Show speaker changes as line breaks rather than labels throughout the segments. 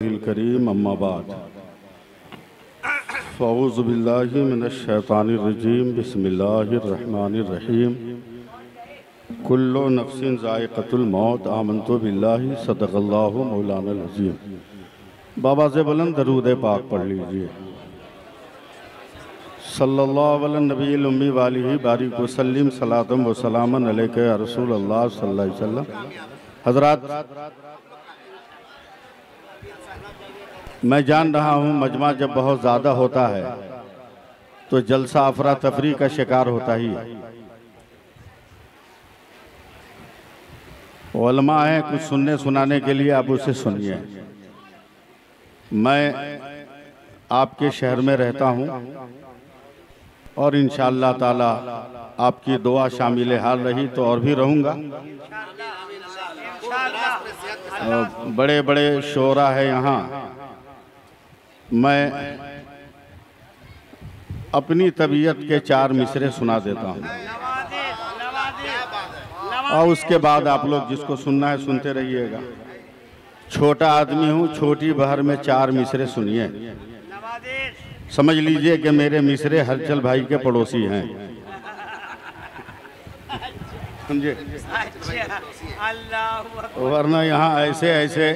करीम अम्मा बाद फ़ऊज़ु बिल्लाहि मिनश्शैतानिर रजीम बिस्मिल्लाहिर्रहमानिर्रहीम कुल्लु नफ्सिन ज़ाइक़तुल मौत आमन्तु बिल्लाहि सदक़ल्लाहु मौलानल अज़ीम। बाबा से बुलंद दरूद पाक पढ़ लीजिए। सल्लल्लाहु अलैहि नबील उम्मी वालिही बारिक वसल्लिम सलातम व सलामन अलैका या रसूल अल्लाह सल्लल्लाहु अलैहि वसल्लम। हज़रात, मैं जान रहा हूँ मजमा जब बहुत ज़्यादा होता है तो जलसा अफरा तफरी का शिकार होता ही है। उलमा है कुछ सुनने सुनाने के लिए, आप उसे सुनिए। मैं आपके शहर में रहता हूँ और इंशाअल्लाह ताला आपकी दुआ शामिल हाल रही तो और भी रहूँगा। बड़े बड़े शोरा है यहाँ। मैं अपनी तबीयत के 4 मिसरे सुना देता हूँ और उसके बाद आप लोग जिसको सुनना है सुनते रहिएगा। छोटा आदमी हूँ, छोटी बहर में 4 मिसरे सुनिए। समझ लीजिए कि मेरे मिसरे हलचल भाई के पड़ोसी हैं, समझे। वरना यहाँ ऐसे ऐसे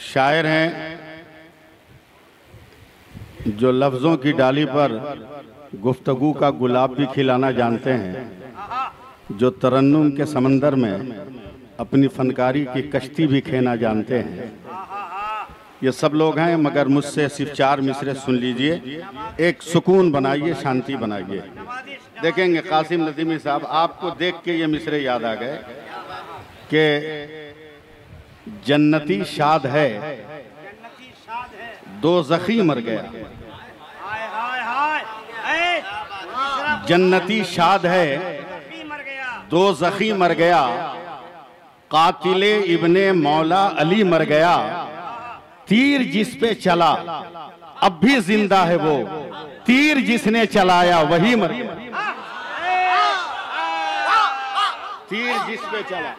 शायर हैं जो लफ्ज़ों की डाली पर गुफ्तगू का गुलाब भी खिलाना जानते हैं, जो तरन्नुम के समंदर में अपनी फनकारी की कश्ती भी खेना जानते हैं। ये सब लोग हैं, मगर मुझसे सिर्फ 4 मिसरे सुन लीजिए, एक सुकून बनाइए, शांति बनाइए। देखेंगे कासिम नदीमी साहब, आपको देख के ये मिसरे याद आ गए कि जन्नती शाद है, दो ज़ख़ी मर गया। जन्नती शाद है, दो ज़ख़ी मर गया। कातिले इब्ने मौला अली मर गया। तीर जिस पे चला अब भी जिंदा है वो, तीर जिसने चलाया वही मर गया। तीर जिस पे चला,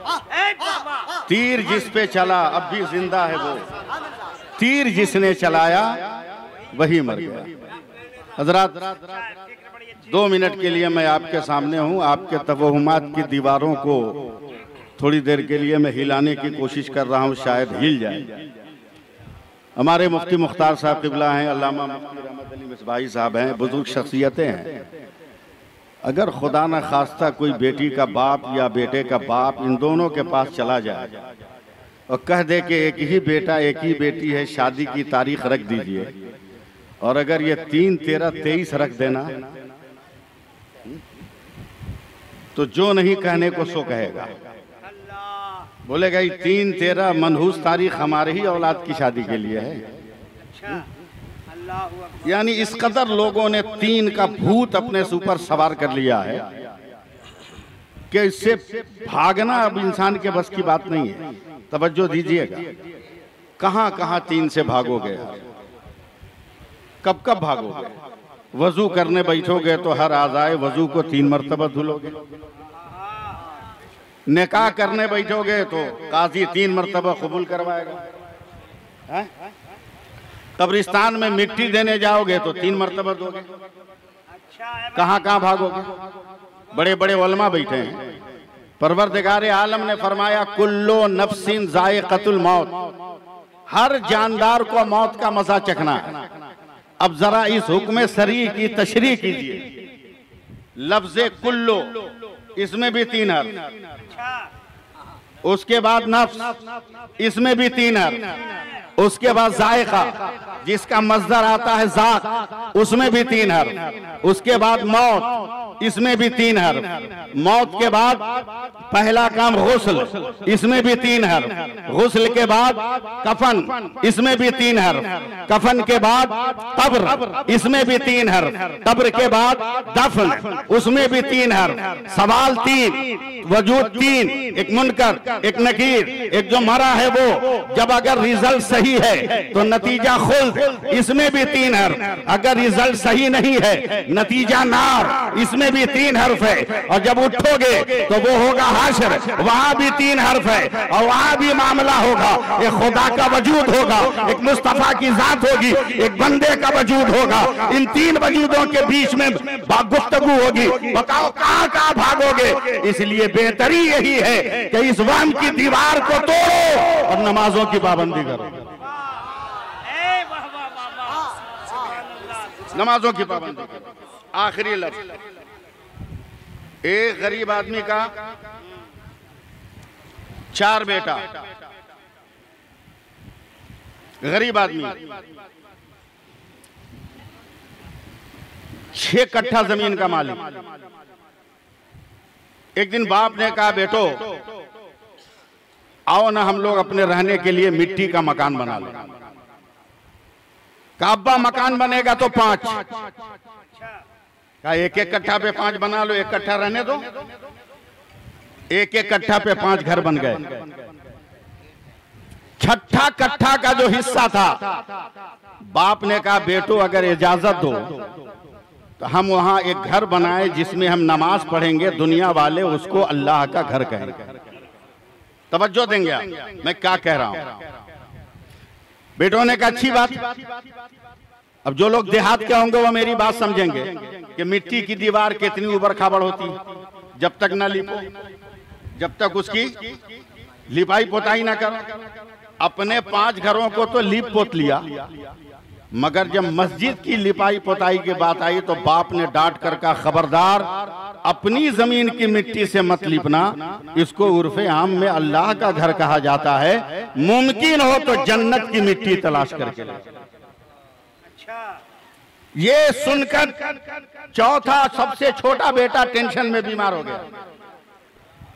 तीर जिस पे चला अब भी जिंदा है वो, तीर जिसने चलाया वही मर गया। हज़रात, 2 मिनट के लिए मैं आपके सामने हूँ। आपके तवहुमात की दीवारों को थोड़ी देर के लिए मैं हिलाने की कोशिश कर रहा हूँ, शायद हिल जाए। हमारे मुफ्ती मुख्तार साहब क़िबला हैं, अल्लामा मुफ्ती रहमत अली मिसबाही साहब हैं, बुजुर्ग शख्सियतें हैं। अगर खुदा न खास्ता कोई बेटी का बाप या बेटे का बाप इन दोनों के पास चला जाए और कह दे कि एक ही बेटा एक ही बेटी है, शादी की तारीख रख दीजिए, और अगर ये 3, 13, 23 रख देना, तो जो नहीं कहने को सो कहेगा। बोलेगा 3, 13 मनहूस तारीख हमारे ही औलाद की शादी के लिए है। यानी इस कदर लोगों ने 3 का भूत अपने से ऊपर सवार कर लिया है कि इससे भागना अब इंसान के बस की बात नहीं है। तवज्जो दीजिएगा, कहां कहां 3 से भागोगे, कब कब भागोगे। वजू करने बैठोगे तो हर आज़ाए वजू को 3 मरतबा धुलोगे। निकाह करने बैठोगे तो काजी 3 मरतबा कबूल करवाएगा। कब्रिस्तान में मिट्टी देने जाओगे तो 3 मरतबा दोगे। कहां कहां भागोगे। बड़े बड़े उलमा बैठे हैं। परवरदिगार आलम ने फरमाया कुल्लु नफ्सिन ज़ाइक़तुल मौत, हर जानदार को मौत का मजा चखना है। अब जरा इस हुक्म सरी की तशरीह कीजिए। लफ्ज़े कुल्लु, इसमें भी 3 हर्फ, उसके बाद नफ्स, इसमें भी 3 हर्फ, उसके बाद जायका जिसका मज़दर आता है ज़ात, उसमें भी 3 हर्फ, उसके बाद मौत, इसमें भी 3 हर्फ, मौत के बाद पहला काम गुस्ल, इसमें भी 3 हर्फ, गुस्ल के बाद कफन, इसमें भी 3 हर्फ, कफन के बाद कब्र, इसमें भी 3 हर्फ, कब्र के बाद दफन, उसमें भी 3 हर्फ। सवाल 3, वजूद 3, एक मुनकर, एक नकीर, एक जो मरा है वो। जब अगर रिजल्ट सही है तो नतीजा खुल्द, इसमें भी 3 हर्फ। अगर रिजल्ट सही नहीं है, नतीजा नार, इसमें भी 3 हर्फ है। और जब उठोगे तो वो होगा हाशर, वहां भी 3 हर्फ है और वहां भी मामला होगा। एक खुदा का वजूद होगा, एक मुस्तफा की जात होगी, एक बंदे का वजूद होगा। इन 3 वजूदों के बीच में गुफ्तगू होगी। बताओ कहां कहां भागोगे? इसलिए बेहतरी यही है कि इस वहम की दीवार को तोड़ो और नमाजों की पाबंदी करो। नमाजों की पाबंदी करो। आखिरी लफ्ज, एक गरीब आदमी का 4 बेटा, गरीब आदमी 6 कट्ठा जमीन का मालिक। एक दिन बाप ने कहा, बेटो आओ ना हम लोग अपने रहने के लिए मिट्टी का मकान बना लें। कहा अब्बा मकान बनेगा तो 5। कहा 1-1 कट्ठा पे 5 बना लो, 1 कट्ठा रहने दो। 1-1 कट्ठा पे 5 घर बन गए। 6ठा कट्ठा का जो हिस्सा था, बाप ने कहा बेटो अगर इजाजत दो तो हम वहां एक घर बनाए जिसमें हम नमाज पढ़ेंगे, दुनिया वाले उसको अल्लाह का घर कहेंगे। तवज्जो देंगे आप, मैं क्या कह रहा हूं? बेटों ने कहा अच्छी बात। अब जो लोग देहात के होंगे वो मेरी बात समझेंगे कि मिट्टी की दीवार कितनी उबड़ खाबड़ होती है। जब तक ना लिपो, जब तक उसकी लिपाई पोताई ना करो। अपने 5 घरों को तो लीप पोत लिया, मगर जब मस्जिद की लिपाई पोताई की बात आई तो बाप ने डांट कर कहा खबरदार, अपनी जमीन की मिट्टी से मत लिपना। इसको उर्फे आम में अल्लाह का घर कहा जाता है। मुमकिन हो तो जन्नत की मिट्टी तलाश करके ले। ये सुनकर चौथा सबसे छोटा बेटा टेंशन में बीमार हो गया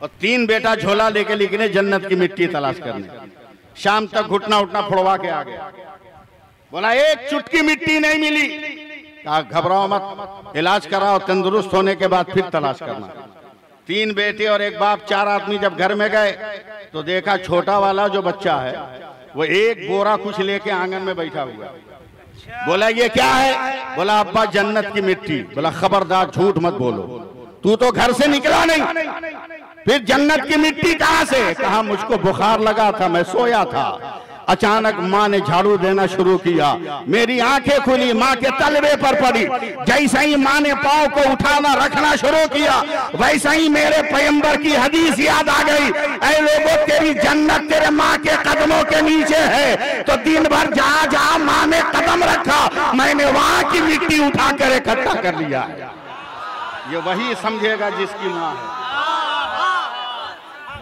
और 3 बेटा झोला लेके निकले जन्नत की मिट्टी तलाश करने। शाम तक घुटना उठना फोड़वा के आ गया। बोला एक चुटकी मिट्टी नहीं मिली। कहा घबराओ मत, इलाज कराओ, तंदुरुस्त होने के बाद फिर तलाश करना। 3 बेटे और एक बाप, 4 आदमी जब घर में गए तो देखा छोटा वाला जो बच्चा है वो एक बोरा कुछ लेके आंगन में बैठा हुआ। बोला ये क्या है? बोला अब्बा जन्नत की मिट्टी। बोला खबरदार झूठ मत बोलो, तू तो घर से निकला नहीं, फिर जन्नत की मिट्टी कहां से? कहा मुझको बुखार लगा था, मैं सोया था, अचानक माँ ने झाड़ू देना शुरू किया, मेरी आंखें खुली, माँ के तलवे पर पड़ी। जैसे ही माँ ने पाँव को उठाना रखना शुरू किया वैसे ही मेरे पैगंबर की हदीस याद आ गई, ऐ लोगों तेरी जन्नत तेरे माँ के कदमों के नीचे है। तो दिन भर जहाँ जहाँ माँ ने कदम रखा मैंने वहां की मिट्टी उठा कर इकट्ठा कर लिया है। ये वही समझेगा जिसकी माँ है,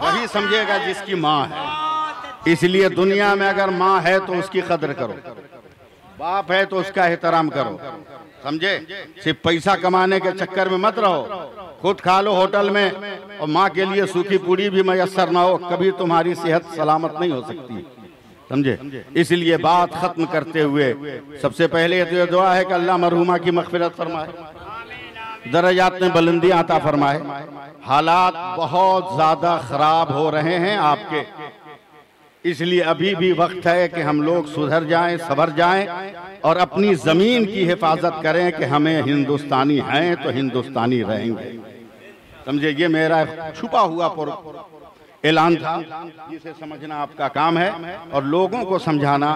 वही समझेगा जिसकी माँ है। इसलिए दुनिया में अगर माँ है तो उसकी कदर करो, बाप है तो उसका एहतराम करो, समझे? सिर्फ पैसा कमाने के चक्कर में मत रहो। खुद खा लो होटल में और माँ के लिए सूखी पूड़ी भी मयसर ना हो, कभी तुम्हारी सेहत सलामत नहीं हो सकती, समझे? इसलिए बात खत्म करते हुए सबसे पहले तो ये दुआ है कि अल्लाह मरहुमा की मग़फ़िरत फरमाए, दर्जात में बुलंदी अता फरमाए। हालात बहुत ज्यादा खराब हो रहे हैं आपके, इसलिए अभी भी वक्त है कि हम लोग सुधर जाएं, सवर जाएं और अपनी जमीन की हिफाजत करें कि हमें हिंदुस्तानी हैं तो हिंदुस्तानी रहेंगे, समझे? ये मेरा छुपा हुआ ऐलान था, जिसे समझना आपका काम है और लोगों को समझाना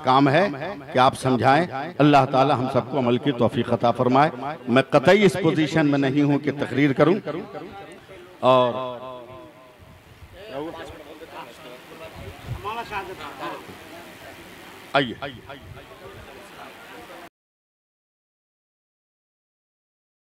काम है कि आप समझाएं। अल्लाह ताला हम सबको अमल की तौफीक अता फरमाए। मैं कतई इस पोजीशन में नहीं हूं कि तकरीर करूं और आइए